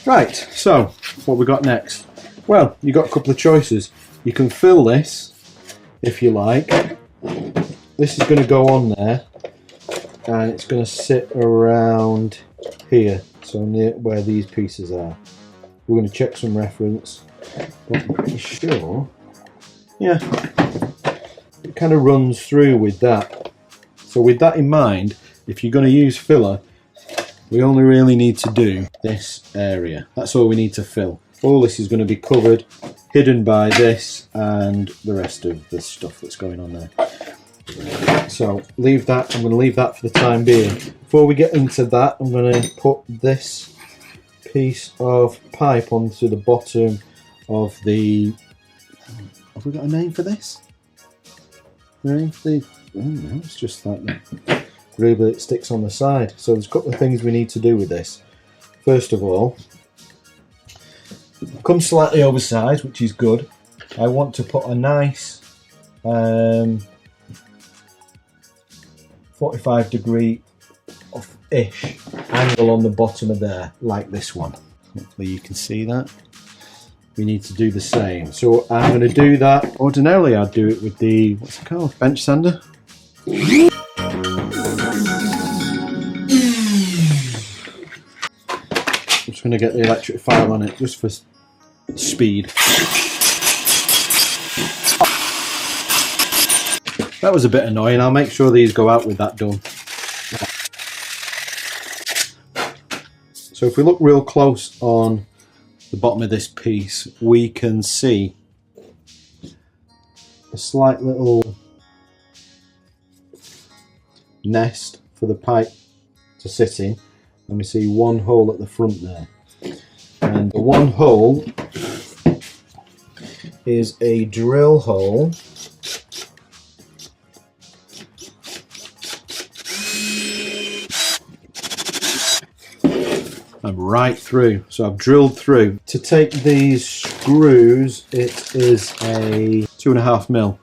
Right, so what we got next? Well, you got a couple of choices. You can fill this if you like. This is going to go on there and it's going to sit around here, so near where these pieces are. We're going to check some reference, but I'm pretty sure, yeah, it kind of runs through with that. So with that in mind, if you're going to use filler, we only really need to do this area. That's all we need to fill. All this is going to be covered, hidden by this and the rest of the stuff that's going on there. So leave that. I'm going to leave that for the time being. Before we get into that, I'm going to put this piece of pipe onto the bottom of the... Have we got a name for this? Name for the... Oh no, it's just like that. Ruler that sticks on the side. So there's a couple of things we need to do with this. First of all, it comes slightly oversized, which is good. I want to put a nice 45-degree-ish angle on the bottom of there, like this one. Hopefully you can see that. We need to do the same. So I'm going to do that. Ordinarily I'd do it with the, what's it called, bench sander. I'm just going to get the electric file on it just for speed. That was a bit annoying. I'll make sure these go out with that done. So if we look real close on the bottom of this piece, we can see a slight little nest for the pipe to sit in, and we see one hole at the front there. And the one hole is a drill hole and right through. So I've drilled through. To take these screws, it is a 2.5mm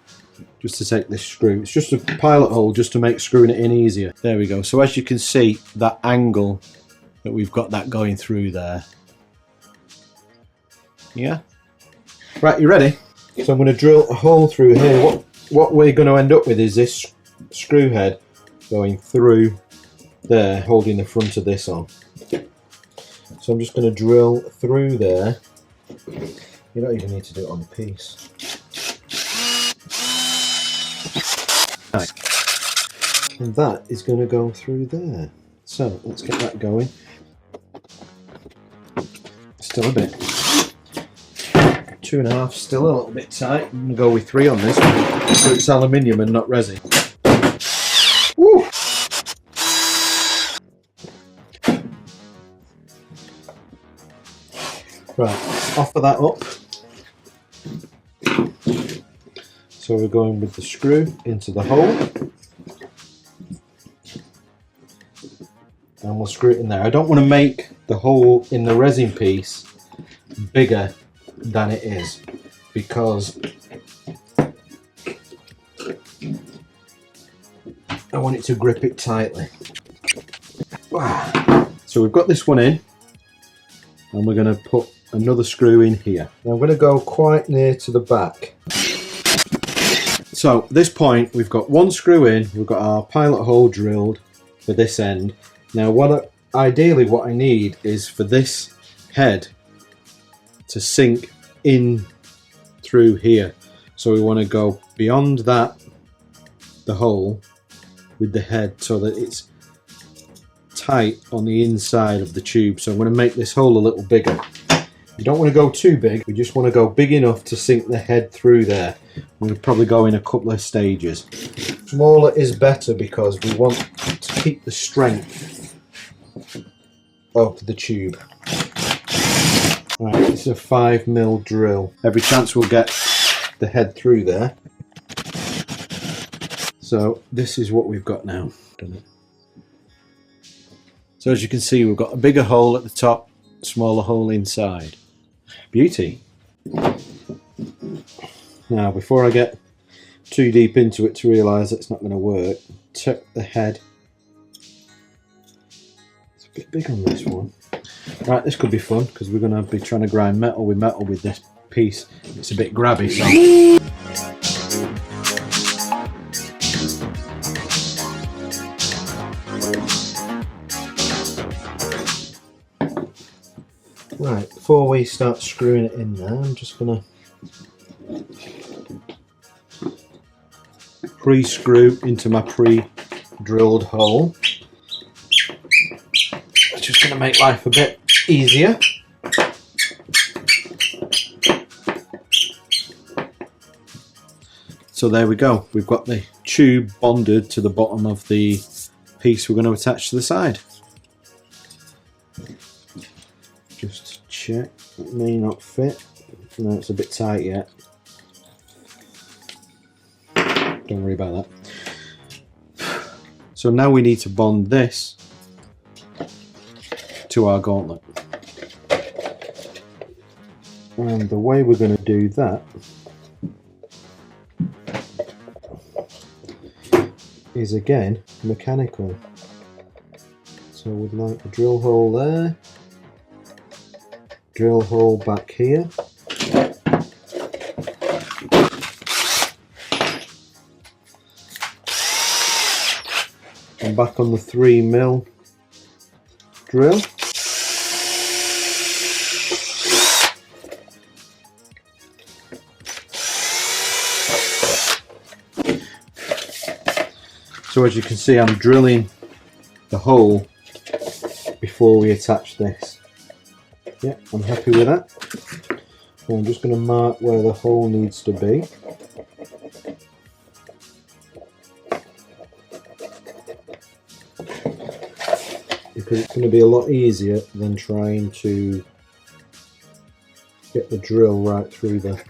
just to take this screw. It's just a pilot hole just to make screwing it in easier. There we go. So as you can see, that angle that we've got that going through there. Yeah. Right, you ready? So I'm going to drill a hole through here. What we're going to end up with is this screw head going through there, holding the front of this on. So I'm just going to drill through there. You don't even need to do it on the piece. Right. And that is going to go through there. So let's get that going. Still a bit. 2.5, still a little bit tight. I'm going to go with 3 on this one, so it's aluminium and not resin. Woo! Right, offer that up. So we're going with the screw into the hole. And we'll screw it in there. I don't want to make the hole in the resin piece bigger than it is, because I want it to grip it tightly. So we've got this one in, and we're going to put another screw in here. Now I'm going to go quite near to the back. So at this point we've got one screw in, we've got our pilot hole drilled for this end. Now ideally what I need is for this head to sink in through here. So we want to go beyond that, the hole, with the head so that it's tight on the inside of the tube. So I'm going to make this hole a little bigger. You don't want to go too big, we just want to go big enough to sink the head through there. We'll probably go in a couple of stages. Smaller is better because we want to keep the strength of the tube. Right, it's a 5mm drill. Every chance we'll get the head through there. So this is what we've got now. So as you can see, we've got a bigger hole at the top, smaller hole inside. Beauty. Now before I get too deep into it to realise it's not going to work, check the head. It's a bit big on this one. Right, this could be fun because we're going to be trying to grind metal with this piece. It's a bit grabby, so. Right, before we start screwing it in there, I'm just going to pre-screw into my pre-drilled hole. It's just going to make life a bit easier. So there we go, we've got the tube bonded to the bottom of the piece we're going to attach to the side. Just check, it may not fit. No, it's a bit tight yet. Don't worry about that. So now we need to bond this to our gauntlet. And the way we're going to do that is again mechanical. So we'd like a drill hole there, drill hole back here, and back on the 3mm drill. So as you can see, I'm drilling the hole before we attach this. Yeah, I'm happy with that. So I'm just going to mark where the hole needs to be. Because it's going to be a lot easier than trying to get the drill right through the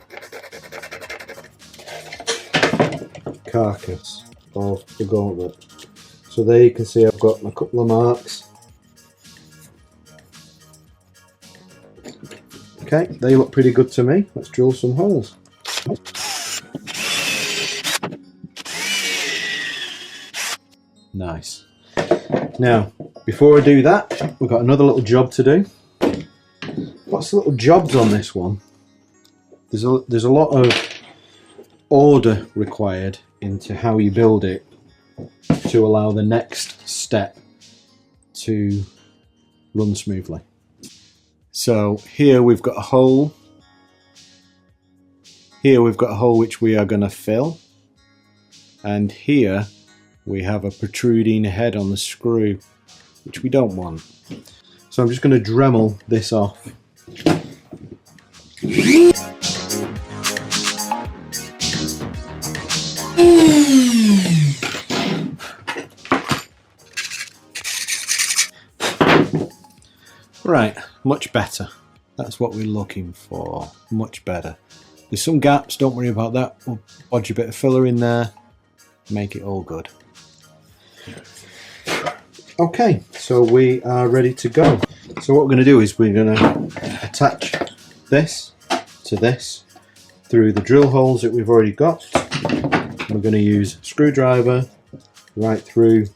carcass of the gauntlet. So there you can see I've got a couple of marks. Okay, they look pretty good to me. Let's drill some holes. Nice. Now, before I do that, we've got another little job to do. Lots of little jobs on this one. There's a lot of order required into how you build it to allow the next step to run smoothly. So here we've got a hole. Here we've got a hole which we are going to fill. And here we have a protruding head on the screw, which we don't want. So I'm just going to Dremel this off. Right, much better. That's what we're looking for. Much better. There's some gaps, don't worry about that. We'll bodge a bit of filler in there, make it all good. Okay, so we are ready to go. So what we're going to do is we're going to attach this to this through the drill holes that we've already got. We're going to use a screwdriver right through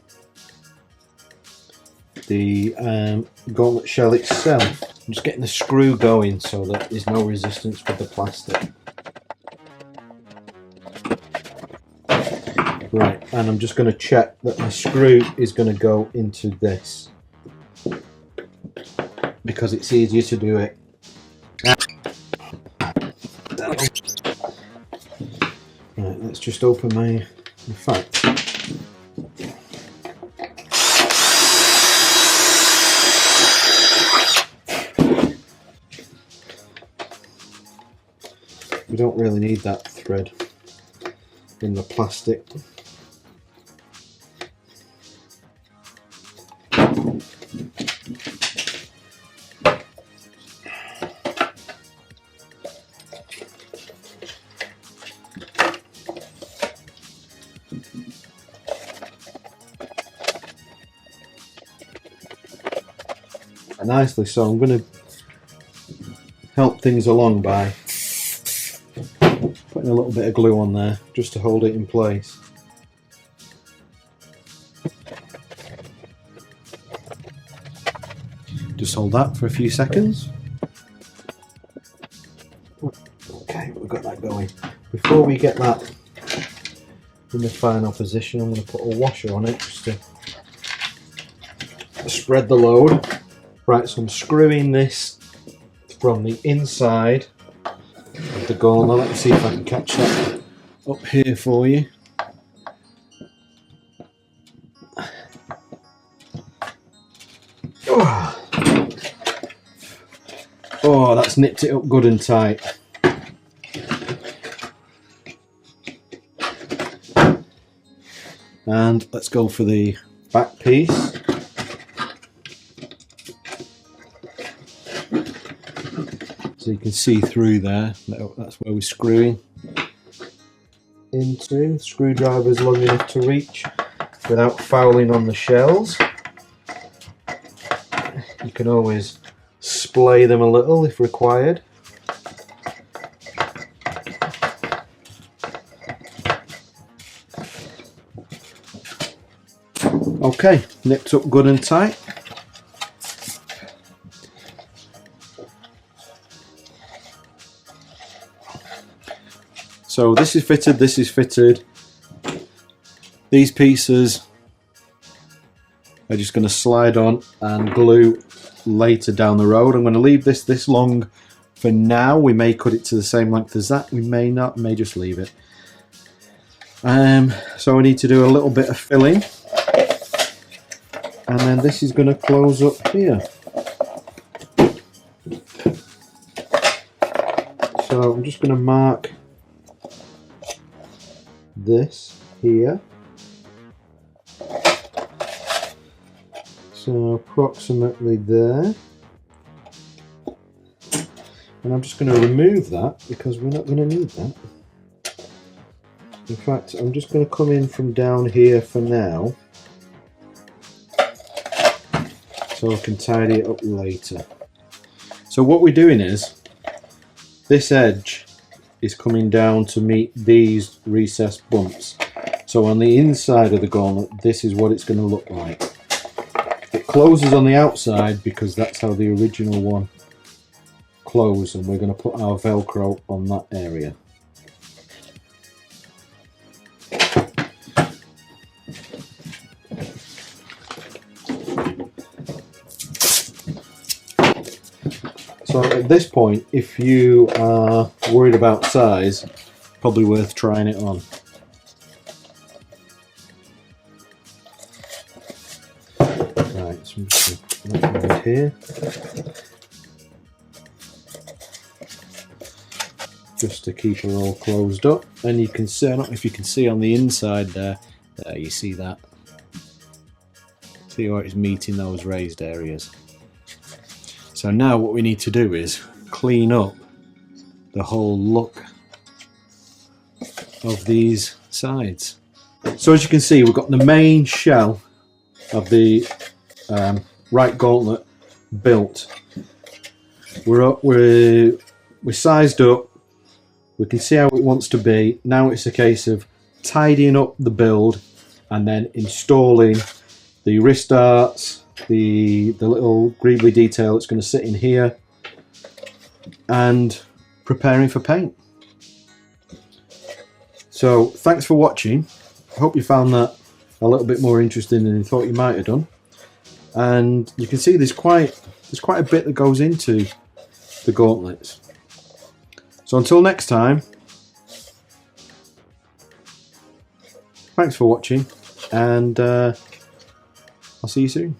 the gauntlet shell itself. I'm just getting the screw going so that there's no resistance with the plastic. Right, and I'm just going to check that my screw is going to go into this because it's easier to do it. Right, let's just open my fact. We don't really need that thread in the plastic. Nicely, so I'm going to help things along by putting a little bit of glue on there just to hold it in place. Just hold that for a few seconds. Okay, we've got that going. Before we get that in the final position, I'm going to put a washer on it just to spread the load. Right, so I'm screwing this from the inside of the Gauntlet. Let's see if I can catch that up here for you. Oh, that's nipped it up good and tight. And let's go for the back piece. So you can see through there, that's where we're screwing into. Screwdriver's long enough to reach without fouling on the shells. You can always splay them a little if required. Okay, nipped up good and tight. So this is fitted, this is fitted. These pieces are just going to slide on and glue later down the road. I'm going to leave this long for now. We may cut it to the same length as that, we may not, may just leave it. So I need to do a little bit of filling, and then this is going to close up here. So I'm just going to mark this here. So approximately there, and I'm just going to remove that because we're not going to need that. In fact, I'm just going to come in from down here for now so I can tidy it up later. So what we're doing is, this edge is coming down to meet these recessed bumps. So on the inside of the Gauntlet, this is what it's going to look like. It closes on the outside because that's how the original one closed, and we're going to put our Velcro on that area. So at this point, if you are worried about size, probably worth trying it on. Right, so I'm just going to put that here. Just to keep it all closed up. And you can see, I don't know if you can see on the inside there, you see that. See how it's meeting those raised areas. So now what we need to do is clean up the whole look of these sides. So as you can see, we've got the main shell of the right Gauntlet built. We're sized up. We can see how it wants to be. Now it's a case of tidying up the build and then installing the wrist darts, the little greebly detail that's going to sit in here, and preparing for paint. So thanks for watching. I hope you found that a little bit more interesting than you thought you might have done. And you can see there's quite a bit that goes into the gauntlets. So until next time, thanks for watching, and I'll see you soon.